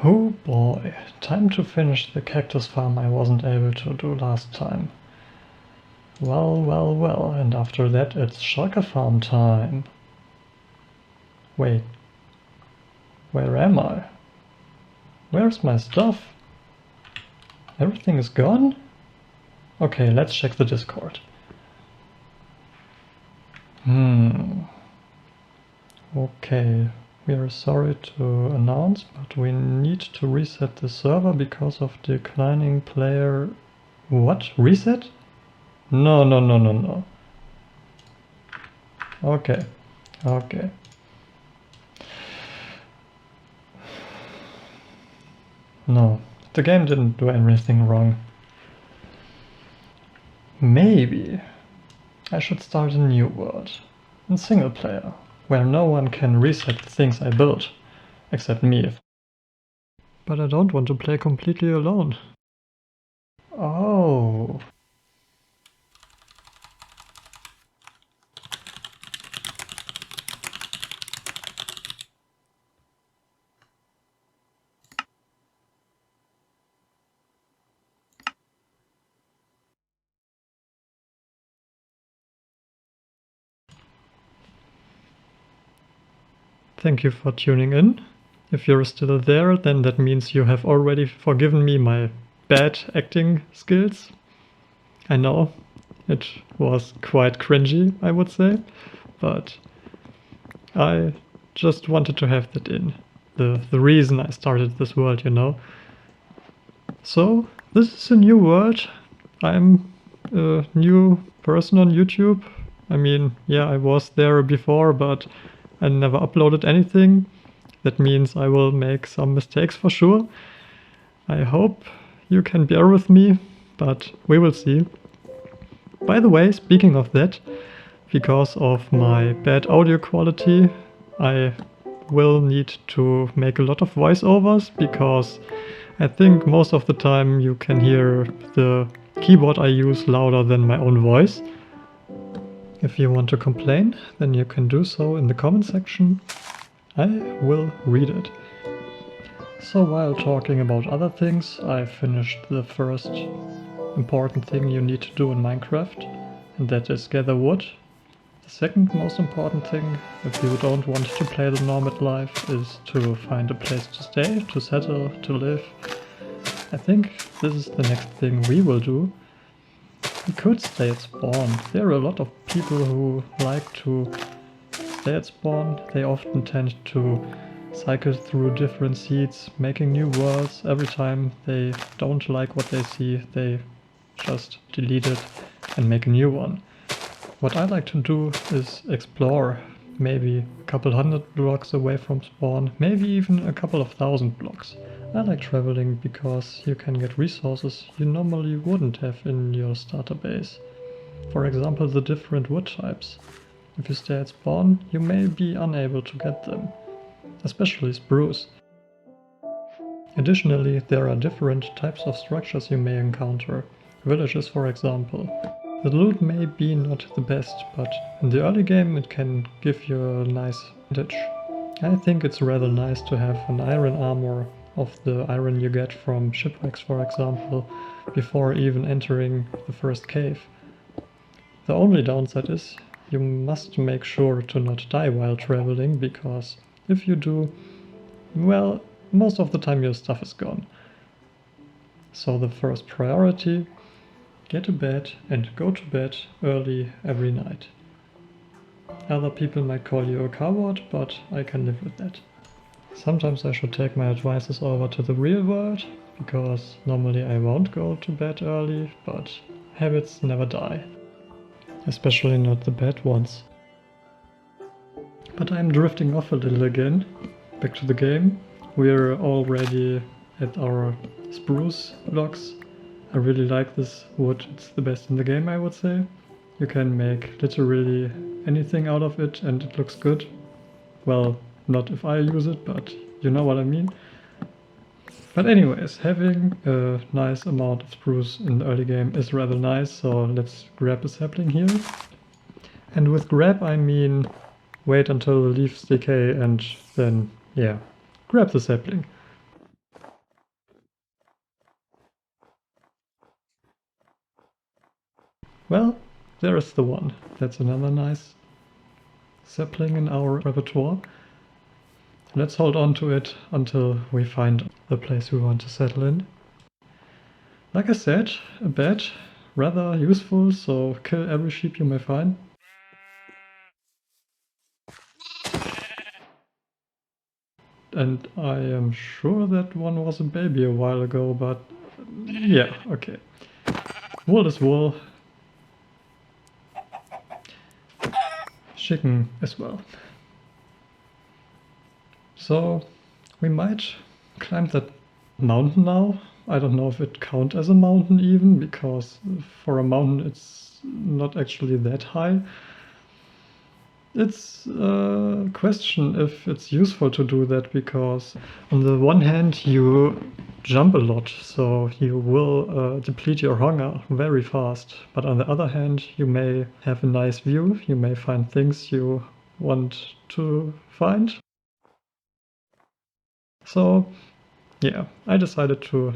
Oh boy, time to finish the cactus farm I wasn't able to do last time. Well, and after that it's shulker farm time. Wait, where am I? Where's my stuff? Everything is gone? Okay, let's check the Discord. Okay, we are sorry to announce, but we need to reset the server because of declining player... What? Reset? No. Okay. No, the game didn't do anything wrong. Maybe I should start a new world, in single player, where no one can reset the things I built, except me. But I don't want to play completely alone. Oh. Thank you for tuning in. If you're still there, then that means you have already forgiven me my bad acting skills. I know, it was quite cringy, I would say, but I just wanted to have that in. The reason I started this world, you know. So, this is a new world. I'm a new person on YouTube. I mean, yeah, I was there before, but I never uploaded anything. That means I will make some mistakes for sure. I hope you can bear with me, but we will see. By the way, speaking of that, because of my bad audio quality, I will need to make a lot of voiceovers, because I think most of the time you can hear the keyboard I use louder than my own voice. If you want to complain, then you can do so in the comment section. I will read it. So while talking about other things, I finished the first important thing you need to do in Minecraft, and that is gather wood. The second most important thing, if you don't want to play the normal life, is to find a place to stay, to settle, to live. I think this is the next thing we will do. We could stay at spawn. There are a lot of people who like to stay at spawn. They often tend to cycle through different seeds, making new worlds. Every time they don't like what they see, they just delete it and make a new one. What I like to do is explore, maybe a couple hundred blocks away from spawn, maybe even a couple of thousand blocks. I like traveling because you can get resources you normally wouldn't have in your starter base. For example, the different wood types. If you stay at spawn, you may be unable to get them, especially spruce. Additionally, there are different types of structures you may encounter. Villages, for example. The loot may be not the best, but in the early game it can give you a nice advantage. I think it's rather nice to have an iron armor of the iron you get from shipwrecks, for example, before even entering the first cave. The only downside is you must make sure to not die while traveling, because if you do, well, most of the time your stuff is gone. So the first priority: get a bed and go to bed early every night. Other people might call you a coward, but I can live with that. Sometimes I should take my advices over to the real world, because normally I won't go to bed early, but habits never die. Especially not the bad ones. But I'm drifting off a little again. Back to the game. We're already at our spruce blocks. I really like this wood, it's the best in the game, I would say. You can make literally anything out of it and it looks good. Well, not if I use it, but you know what I mean. But anyways, having a nice amount of spruce in the early game is rather nice, so let's grab a sapling here. And with grab I mean wait until the leaves decay and then, yeah, grab the sapling. Well, there's the one. That's another nice sapling in our repertoire. Let's hold on to it until we find the place we want to settle in. Like I said, a bat, rather useful, so kill every sheep you may find. And I am sure that one was a baby a while ago, but yeah, okay. Wool is wool. Chicken as well. So we might climb that mountain now. I don't know if it counts as a mountain even, because for a mountain it's not actually that high. It's a question if it's useful to do that, because on the one hand you jump a lot, so you will deplete your hunger very fast, but on the other hand you may have a nice view, you may find things you want to find. So yeah, I decided to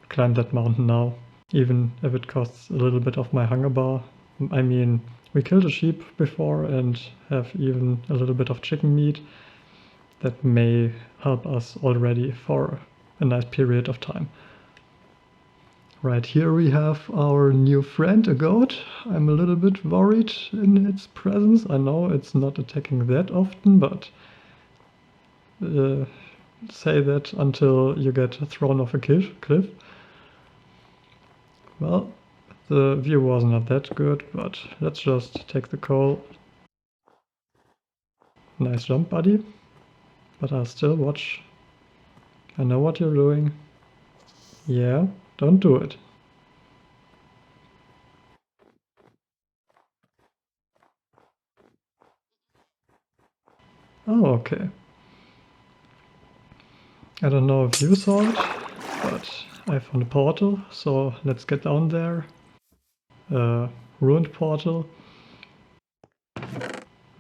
climb that mountain now, even if it costs a little bit of my hunger bar. I mean, we killed a sheep before and have even a little bit of chicken meat that may help us already for a nice period of time. Right here we have our new friend, a goat. I'm a little bit worried in its presence. I know it's not attacking that often, but say that until you get thrown off a cliff. Well, the view was not that good, but let's just take the coal. Nice jump, buddy. But I'll still watch. I know what you're doing. Yeah, don't do it. Oh, okay. I don't know if you saw it, but I found a portal, so let's get down there. Ruined portal.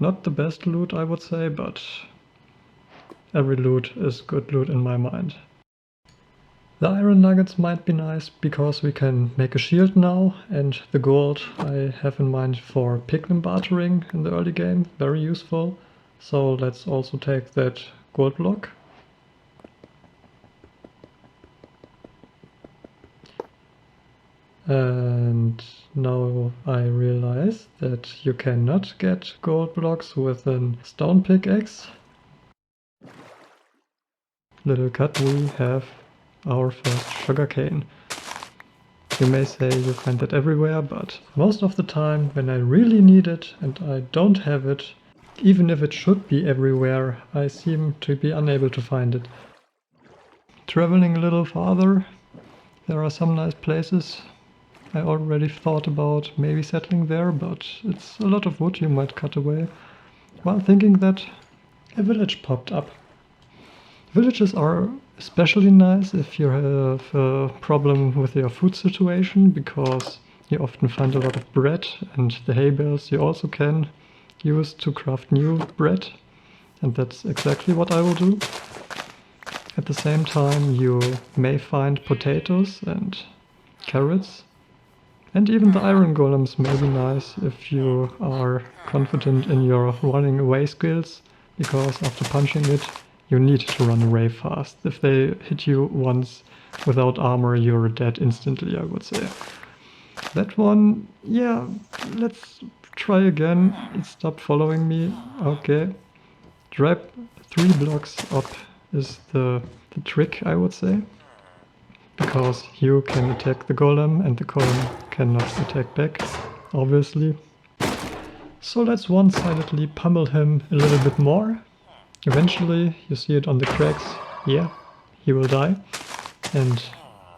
Not the best loot, I would say, but every loot is good loot in my mind. The iron nuggets might be nice because we can make a shield now, and the gold I have in mind for pigment bartering in the early game, very useful. So let's also take that gold block. And now I realize that you cannot get gold blocks with a stone pickaxe. Little cut, we have our first sugarcane. You may say you find that everywhere, but most of the time when I really need it and I don't have it, even if it should be everywhere, I seem to be unable to find it. Traveling a little farther, there are some nice places. I already thought about maybe settling there, but it's a lot of wood you might cut away. While thinking that, a village popped up. Villages are especially nice if you have a problem with your food situation, because you often find a lot of bread, and the hay bales you also can use to craft new bread, and that's exactly what I will do. At the same time you may find potatoes and carrots, and even the iron golems may be nice if you are confident in your running away skills, because after punching it you need to run away fast. If they hit you once without armor, you're dead instantly, I would say. That one, yeah, let's try again. It stopped following me. Okay. Drop 3 blocks up is the trick, I would say. Because you can attack the golem and the golem cannot attack back, obviously. So let's one-sidedly pummel him a little bit more. Eventually, you see it on the cracks, yeah, he will die. And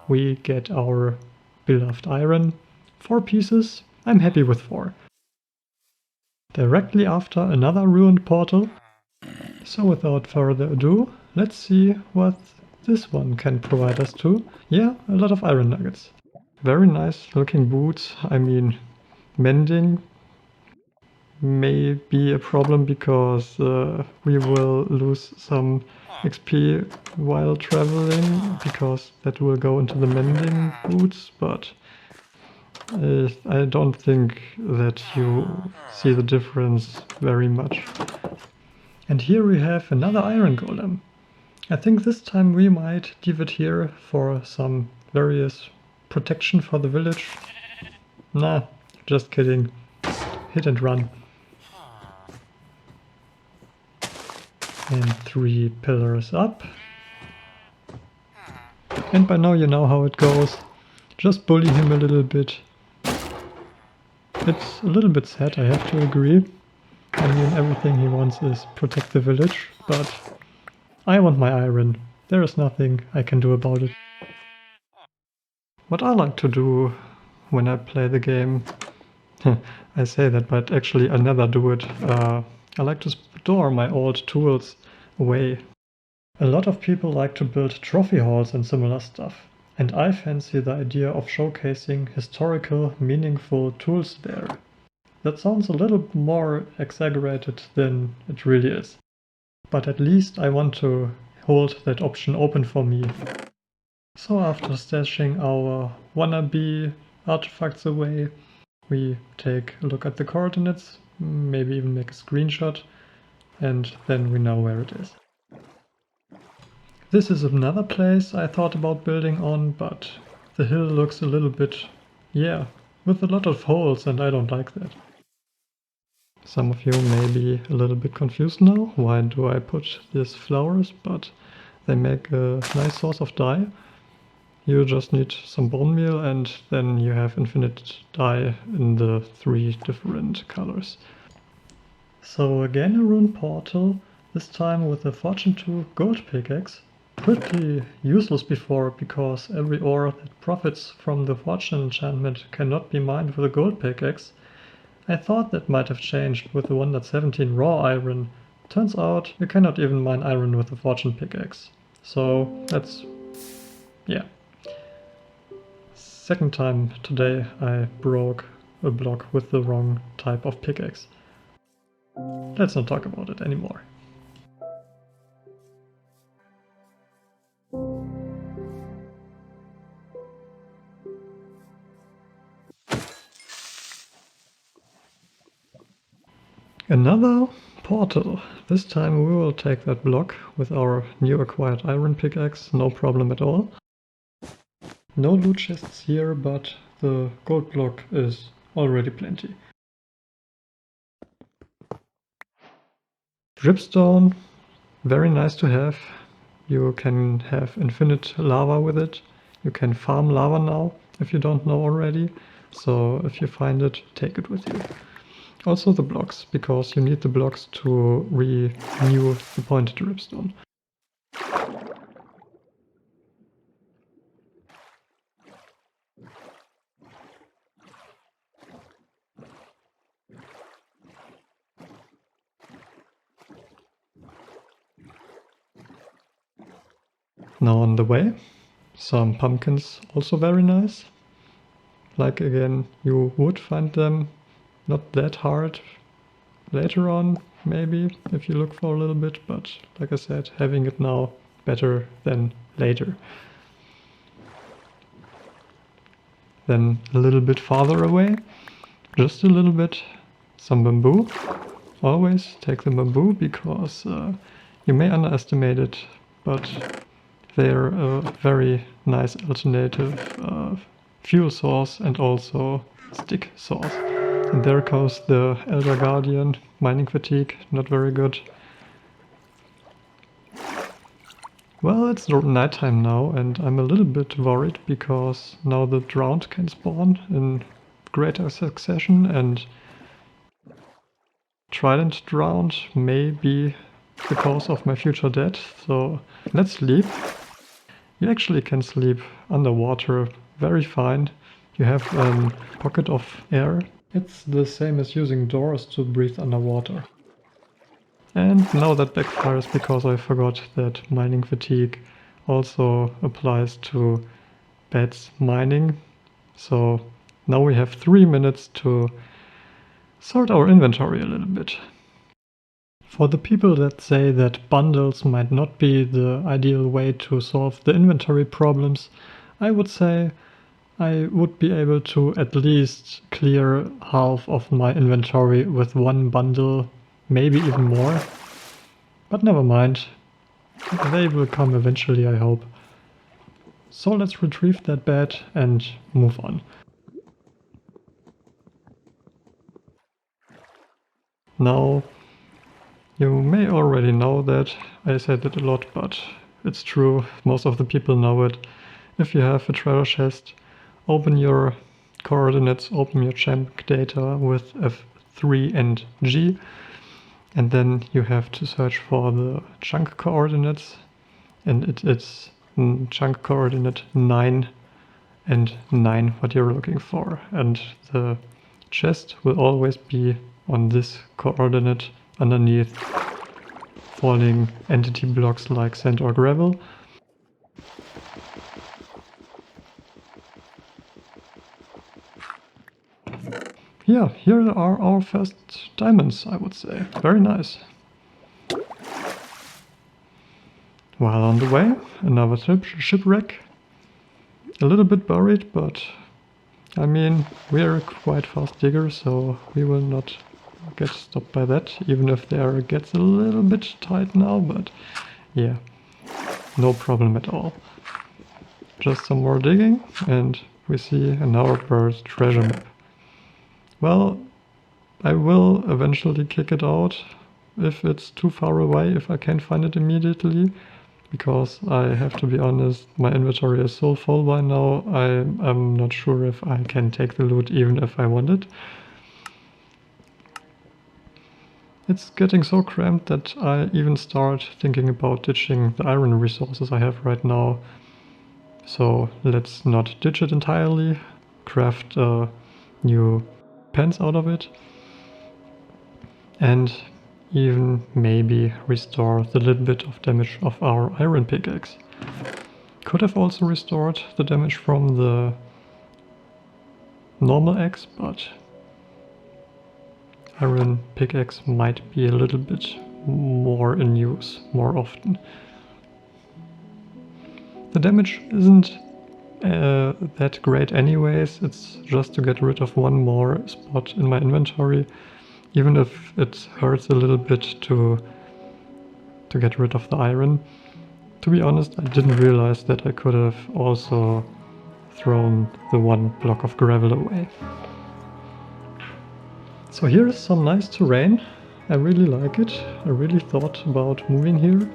we get our beloved iron. 4 pieces, I'm happy with 4. Directly after, another ruined portal. So without further ado, let's see what this one can provide us to. Yeah, a lot of iron nuggets. Very nice looking boots. I mean, mending may be a problem because we will lose some XP while traveling, because that will go into the mending boots, but I don't think that you see the difference very much. And here we have another iron golem. I think this time we might leave it here for some various protection for the village. Nah, just kidding. Hit and run. And 3 pillars up. And by now you know how it goes. Just bully him a little bit. It's a little bit sad, I have to agree. I mean, everything he wants is protect the village, but I want my iron. There is nothing I can do about it. What I like to do when I play the game, I say that, but actually I never do it. I like to store my old tools away. A lot of people like to build trophy halls and similar stuff, and I fancy the idea of showcasing historical, meaningful tools there. That sounds a little more exaggerated than it really is, but at least I want to hold that option open for me. So after stashing our wannabe artifacts away, we take a look at the coordinates, maybe even make a screenshot, and then we know where it is. This is another place I thought about building on, but the hill looks a little bit, yeah, with a lot of holes, and I don't like that. Some of you may be a little bit confused now, why do I put these flowers, but they make a nice source of dye. You just need some bone meal and then you have infinite dye in the 3 different colors. So again a rune portal, this time with a Fortune 2 gold pickaxe. Pretty useless before, because every ore that profits from the Fortune enchantment cannot be mined with a gold pickaxe. I thought that might have changed with the 1.17 raw iron. Turns out you cannot even mine iron with a Fortune pickaxe. So that's, yeah. Second time today I broke a block with the wrong type of pickaxe. Let's not talk about it anymore. Another portal. This time we will take that block with our new acquired iron pickaxe, no problem at all. No loot chests here, but the gold block is already plenty. Dripstone, very nice to have. You can have infinite lava with it. You can farm lava now, if you don't know already. So if you find it, take it with you. Also the blocks, because you need the blocks to renew the pointed dripstone. Now on the way, some pumpkins, also very nice. Like again, you would find them not that hard later on, maybe, if you look for a little bit, but like I said, having it now better than later. Then a little bit farther away, just a little bit, some bamboo. Always take the bamboo, because you may underestimate it, but they're a very nice alternative fuel source and also stick source. And there goes the Elder Guardian, mining fatigue, not very good. Well, it's nighttime now and I'm a little bit worried, because now the drowned can spawn in greater succession, and Trident drowned may be the cause of my future death, so let's sleep. You actually can sleep underwater very fine. You have a pocket of air. It's the same as using doors to breathe underwater. And now that backfires, because I forgot that mining fatigue also applies to beds mining. So now we have 3 minutes to sort our inventory a little bit. For the people that say that bundles might not be the ideal way to solve the inventory problems, I would say I would be able to at least clear half of my inventory with one bundle, maybe even more. But never mind. They will come eventually, I hope. So let's retrieve that bed and move on. Now, you may already know that, I said it a lot, but it's true, most of the people know it. If you have a treasure chest, open your coordinates, open your chunk data with F3 and G, and then you have to search for the chunk coordinates, and it's chunk coordinate 9 and 9 what you're looking for, and the chest will always be on this coordinate underneath falling entity blocks like sand or gravel. Yeah, here are our first diamonds, I would say. Very nice. While on the way, another shipwreck. A little bit buried, but I mean, we're quite fast diggers, so we will not get stopped by that, even if the area gets a little bit tight now, but yeah, no problem at all. Just some more digging, and we see another bird's treasure map. Well, I will eventually kick it out if it's too far away, if I can't find it immediately, because I have to be honest, my inventory is so full by now, I'm not sure if I can take the loot even if I want it. It's getting so cramped that I even start thinking about ditching the iron resources I have right now. So let's not ditch it entirely, craft new pens out of it, and even maybe restore the little bit of damage of our iron pickaxe. Could have also restored the damage from the normal axe, but iron pickaxe might be a little bit more in use more often. The damage isn't that great anyways, it's just to get rid of one more spot in my inventory, even if it hurts a little bit to get rid of the iron. To be honest, I didn't realize that I could have also thrown the one block of gravel away. So here is some nice terrain. I really like it. I really thought about moving here.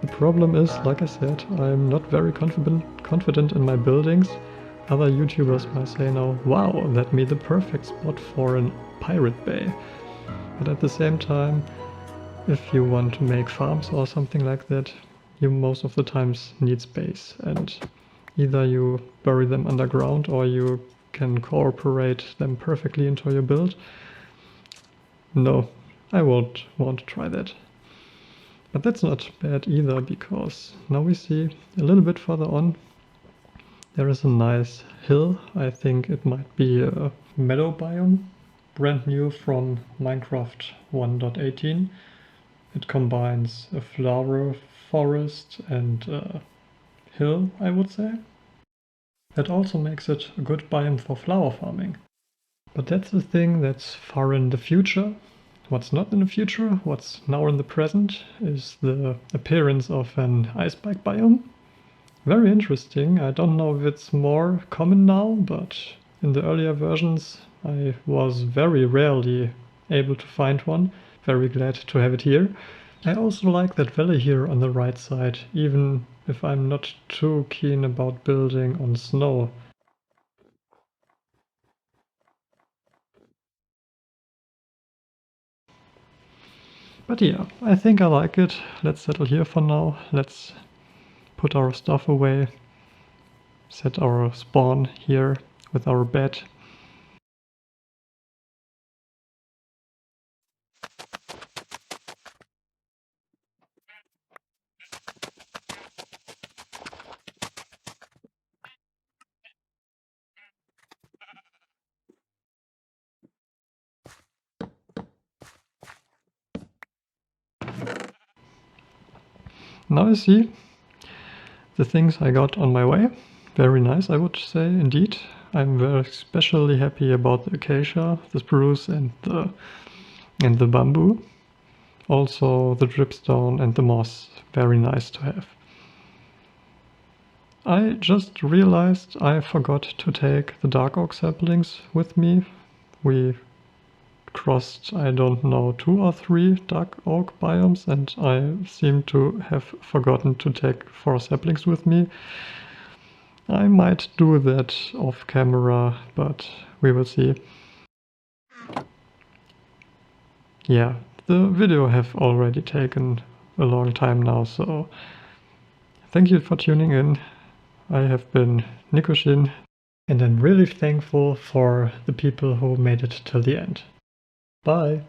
The problem is, like I said, I'm not very confident in my buildings. Other YouTubers might say now, wow, that'd be the perfect spot for a pirate bay. But at the same time, if you want to make farms or something like that, you most of the times need space, and either you bury them underground or you can incorporate them perfectly into your build. No, I won't want to try that. But that's not bad either, because now we see a little bit further on there is a nice hill. I think it might be a meadow biome, brand new from Minecraft 1.18. It combines a flower forest and a hill, I would say. That also makes it a good biome for flower farming. But that's a thing that's far in the future. What's not in the future, what's now in the present, is the appearance of an ice spike biome. Very interesting. I don't know if it's more common now, but in the earlier versions I was very rarely able to find one. Very glad to have it here. I also like that valley here on the right side, even if I'm not too keen about building on snow. But yeah, I think I like it. Let's settle here for now. Let's put our stuff away. Set our spawn here with our bed. Now you see the things I got on my way. Very nice, I would say, indeed. I'm very especially happy about the acacia, the spruce and the bamboo. Also the dripstone and the moss, very nice to have. I just realized I forgot to take the dark oak saplings with me. We crossed, I don't know, 2 or 3 dark oak biomes, and I seem to have forgotten to take 4 saplings with me. I might do that off camera, but we will see. Yeah, the video have already taken a long time now, so thank you for tuning in. I have been Nikushin, and I'm really thankful for the people who made it till the end. Bye!